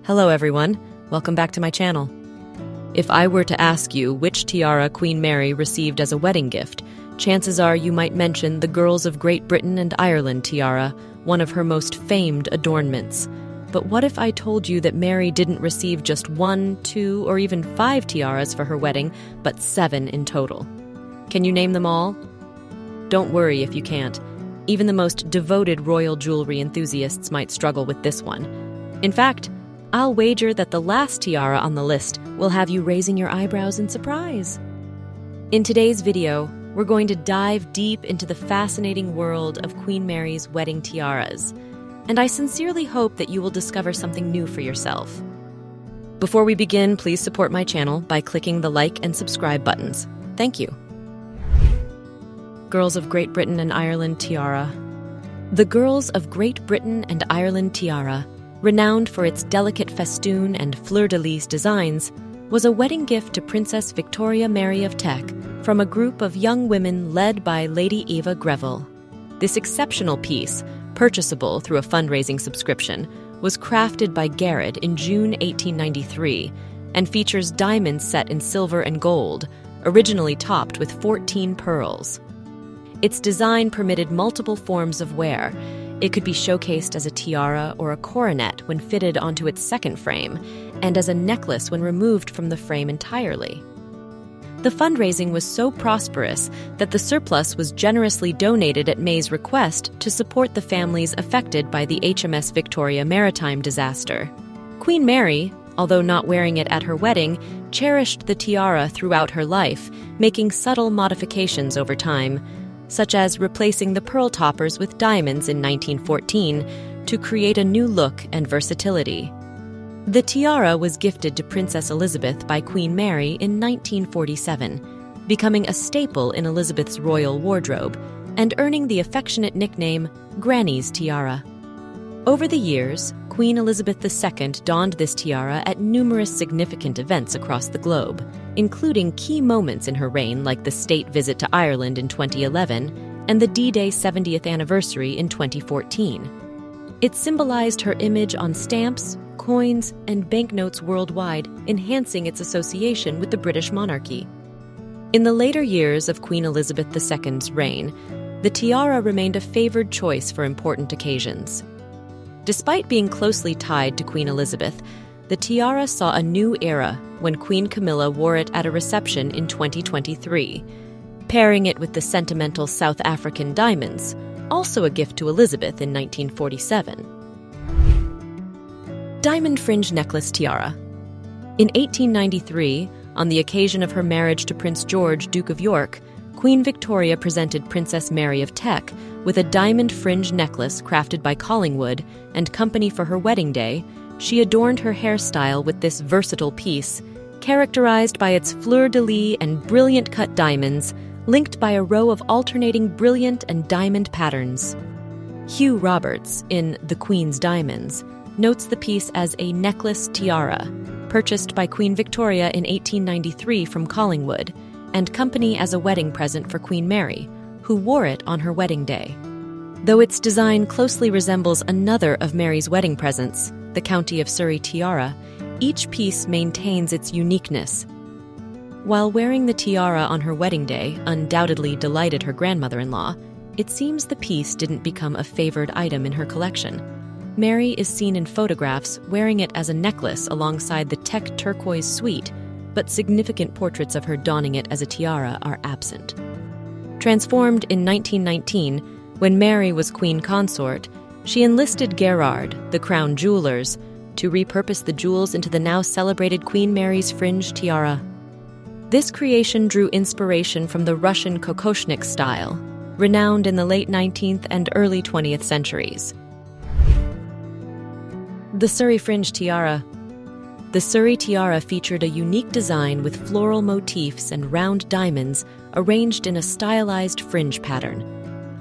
Hello everyone, welcome back to my channel. If I were to ask you which tiara Queen Mary received as a wedding gift, chances are you might mention the Girls of Great Britain and Ireland tiara, one of her most famed adornments. But what if I told you that Mary didn't receive just 1, 2, or even 5 tiaras for her wedding, but 7 in total? Can you name them all? Don't worry if you can't. Even the most devoted royal jewelry enthusiasts might struggle with this one. In fact, I'll wager that the last tiara on the list will have you raising your eyebrows in surprise. In today's video, we're going to dive deep into the fascinating world of Queen Mary's wedding tiaras, and I sincerely hope that you will discover something new for yourself. Before we begin, please support my channel by clicking the like and subscribe buttons. Thank you. Girls of Great Britain and Ireland tiara. The Girls of Great Britain and Ireland tiara, renowned for its delicate festoon and fleur-de-lis designs, was a wedding gift to Princess Victoria Mary of Teck from a group of young women led by Lady Eva Greville. This exceptional piece, purchasable through a fundraising subscription, was crafted by Garrett in June 1893 and features diamonds set in silver and gold, originally topped with 14 pearls. Its design permitted multiple forms of wear. It could be showcased as a tiara or a coronet when fitted onto its second frame, and as a necklace when removed from the frame entirely. The fundraising was so prosperous that the surplus was generously donated at May's request to support the families affected by the HMS Victoria maritime disaster. Queen Mary, although not wearing it at her wedding, cherished the tiara throughout her life, making subtle modifications over time, such as replacing the pearl toppers with diamonds in 1914 to create a new look and versatility. The tiara was gifted to Princess Elizabeth by Queen Mary in 1947, becoming a staple in Elizabeth's royal wardrobe and earning the affectionate nickname Granny's Tiara. Over the years, Queen Elizabeth II donned this tiara at numerous significant events across the globe, including key moments in her reign like the state visit to Ireland in 2011 and the D-Day 70th anniversary in 2014. It symbolized her image on stamps, coins, and banknotes worldwide, enhancing its association with the British monarchy. In the later years of Queen Elizabeth II's reign, the tiara remained a favored choice for important occasions. Despite being closely tied to Queen Elizabeth, the tiara saw a new era when Queen Camilla wore it at a reception in 2023, pairing it with the sentimental South African diamonds, also a gift to Elizabeth in 1947. Diamond Fringe Necklace Tiara. In 1893, on the occasion of her marriage to Prince George, Duke of York, Queen Victoria presented Princess Mary of Teck with a diamond fringe necklace crafted by Collingwood and Company for her wedding day. She adorned her hairstyle with this versatile piece, characterized by its fleur-de-lis and brilliant cut diamonds, linked by a row of alternating brilliant and diamond patterns. Hugh Roberts, in The Queen's Diamonds, notes the piece as a necklace tiara, purchased by Queen Victoria in 1893 from Collingwood, and Company as a wedding present for Queen Mary, who wore it on her wedding day. Though its design closely resembles another of Mary's wedding presents, the County of Surrey tiara, each piece maintains its uniqueness. While wearing the tiara on her wedding day undoubtedly delighted her grandmother-in-law, it seems the piece didn't become a favored item in her collection. Mary is seen in photographs wearing it as a necklace alongside the Teck turquoise suite, but significant portraits of her donning it as a tiara are absent. Transformed in 1919, when Mary was queen consort, she enlisted Gerard, the crown jewelers, to repurpose the jewels into the now celebrated Queen Mary's fringe tiara. This creation drew inspiration from the Russian kokoshnik style, renowned in the late 19th and early 20th centuries. The Surrey Fringe Tiara. The Surrey tiara featured a unique design with floral motifs and round diamonds arranged in a stylized fringe pattern.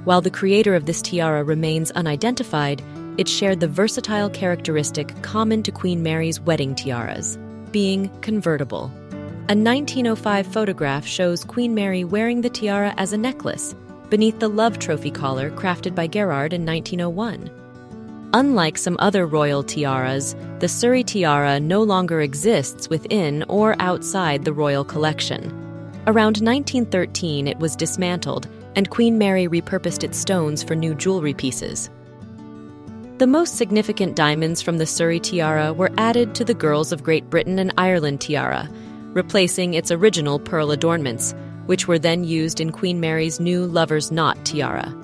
While the creator of this tiara remains unidentified, it shared the versatile characteristic common to Queen Mary's wedding tiaras, being convertible. A 1905 photograph shows Queen Mary wearing the tiara as a necklace, beneath the love trophy collar crafted by Gerard in 1901. Unlike some other royal tiaras, the Surrey tiara no longer exists within or outside the royal collection. Around 1913, it was dismantled, and Queen Mary repurposed its stones for new jewelry pieces. The most significant diamonds from the Surrey tiara were added to the Girls of Great Britain and Ireland tiara, replacing its original pearl adornments, which were then used in Queen Mary's new Lover's Knot tiara.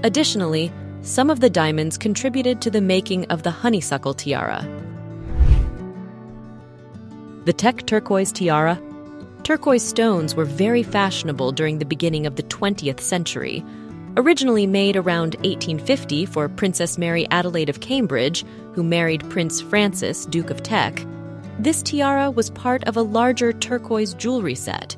Additionally, some of the diamonds contributed to the making of the honeysuckle tiara. The Teck turquoise tiara. Turquoise stones were very fashionable during the beginning of the 20th century. Originally made around 1850 for Princess Mary Adelaide of Cambridge, who married Prince Francis, Duke of Teck, this tiara was part of a larger turquoise jewelry set.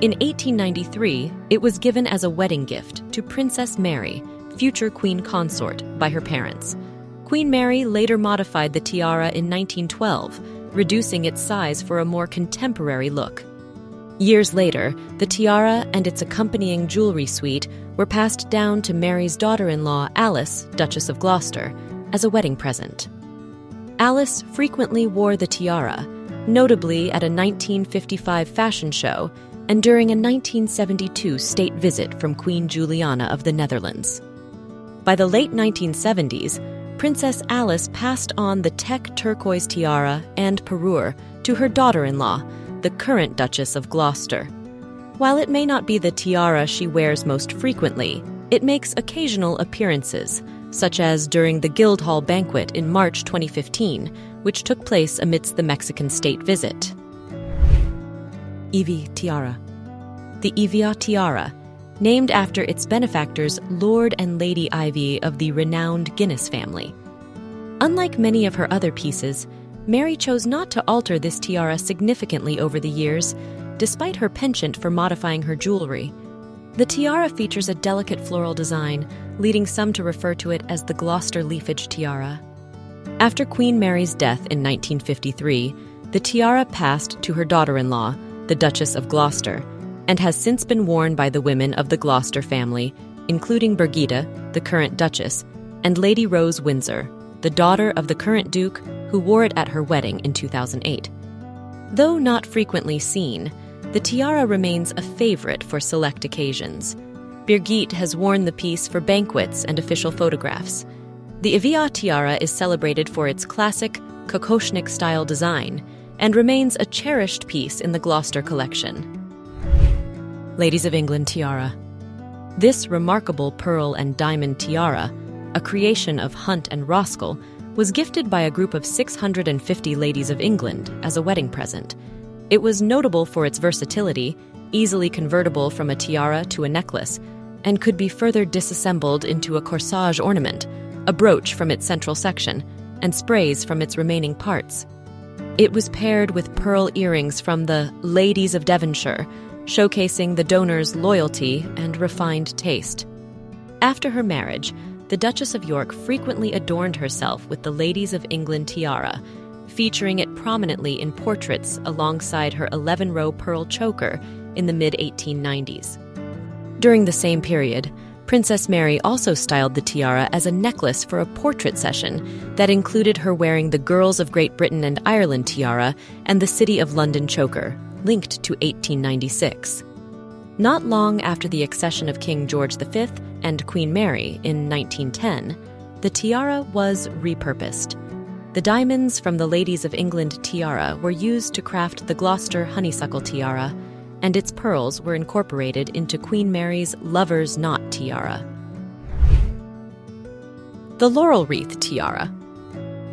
In 1893, it was given as a wedding gift to Princess Mary, future queen consort, by her parents. Queen Mary later modified the tiara in 1912, reducing its size for a more contemporary look. Years later, the tiara and its accompanying jewelry suite were passed down to Mary's daughter-in-law, Alice, Duchess of Gloucester, as a wedding present. Alice frequently wore the tiara, notably at a 1955 fashion show and during a 1972 state visit from Queen Juliana of the Netherlands. By the late 1970s, Princess Alice passed on the Teck turquoise tiara and parure to her daughter-in-law, the current Duchess of Gloucester. While it may not be the tiara she wears most frequently, it makes occasional appearances, such as during the Guildhall banquet in March 2015, which took place amidst the Mexican state visit. Evie tiara. The Evia tiara, named after its benefactors Lord and Lady Ivy of the renowned Guinness family. Unlike many of her other pieces, Mary chose not to alter this tiara significantly over the years, despite her penchant for modifying her jewelry. The tiara features a delicate floral design, leading some to refer to it as the Gloucester leafage tiara. After Queen Mary's death in 1953, the tiara passed to her daughter-in-law, the Duchess of Gloucester, and has since been worn by the women of the Gloucester family, including Birgitta, the current Duchess, and Lady Rose Windsor, the daughter of the current Duke, who wore it at her wedding in 2008. Though not frequently seen, the tiara remains a favorite for select occasions. Birgitte has worn the piece for banquets and official photographs. The Evia tiara is celebrated for its classic, Kokoschnik-style design and remains a cherished piece in the Gloucester collection. Ladies of England tiara. This remarkable pearl and diamond tiara, a creation of Hunt and Roskell, was gifted by a group of 650 ladies of England as a wedding present. It was notable for its versatility, easily convertible from a tiara to a necklace, and could be further disassembled into a corsage ornament, a brooch from its central section, and sprays from its remaining parts. It was paired with pearl earrings from the Ladies of Devonshire, showcasing the donor's loyalty and refined taste. After her marriage, the Duchess of York frequently adorned herself with the Ladies of England tiara, featuring it prominently in portraits alongside her 11-row pearl choker in the mid-1890s. During the same period, Princess Mary also styled the tiara as a necklace for a portrait session that included her wearing the Girls of Great Britain and Ireland tiara and the City of London choker, linked to 1896. Not long after the accession of King George V and Queen Mary in 1910, the tiara was repurposed. The diamonds from the Ladies of England tiara were used to craft the Gloucester honeysuckle tiara, and its pearls were incorporated into Queen Mary's Lover's Knot tiara. The laurel wreath tiara.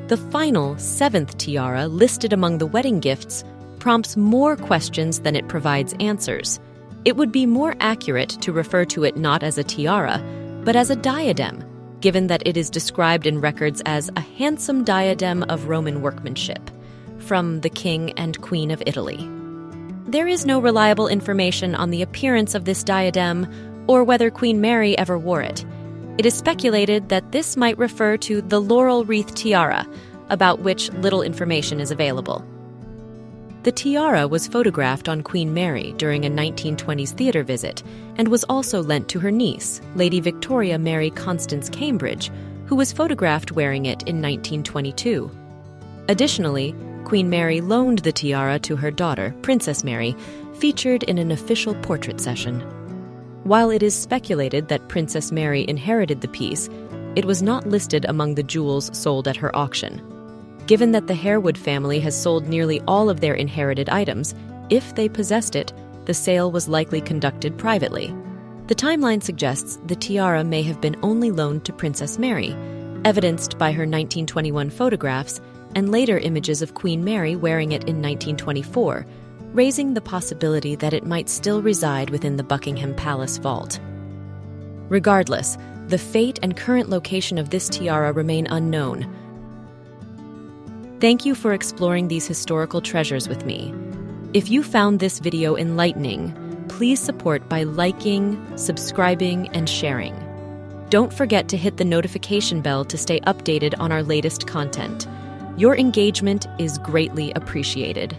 The final, 7th tiara listed among the wedding gifts prompts more questions than it provides answers. It would be more accurate to refer to it not as a tiara, but as a diadem, given that it is described in records as a handsome diadem of Roman workmanship, from the King and Queen of Italy. There is no reliable information on the appearance of this diadem or whether Queen Mary ever wore it. It is speculated that this might refer to the laurel wreath tiara, about which little information is available. The tiara was photographed on Queen Mary during a 1920s theater visit and was also lent to her niece, Lady Victoria Mary Constance Cambridge, who was photographed wearing it in 1922. Additionally, Queen Mary loaned the tiara to her daughter, Princess Mary, featured in an official portrait session. While it is speculated that Princess Mary inherited the piece, it was not listed among the jewels sold at her auction. Given that the Harewood family has sold nearly all of their inherited items, if they possessed it, the sale was likely conducted privately. The timeline suggests the tiara may have been only loaned to Princess Mary, evidenced by her 1921 photographs and later images of Queen Mary wearing it in 1924, raising the possibility that it might still reside within the Buckingham Palace vault. Regardless, the fate and current location of this tiara remain unknown. Thank you for exploring these historical treasures with me. If you found this video enlightening, please support by liking, subscribing, and sharing. Don't forget to hit the notification bell to stay updated on our latest content. Your engagement is greatly appreciated.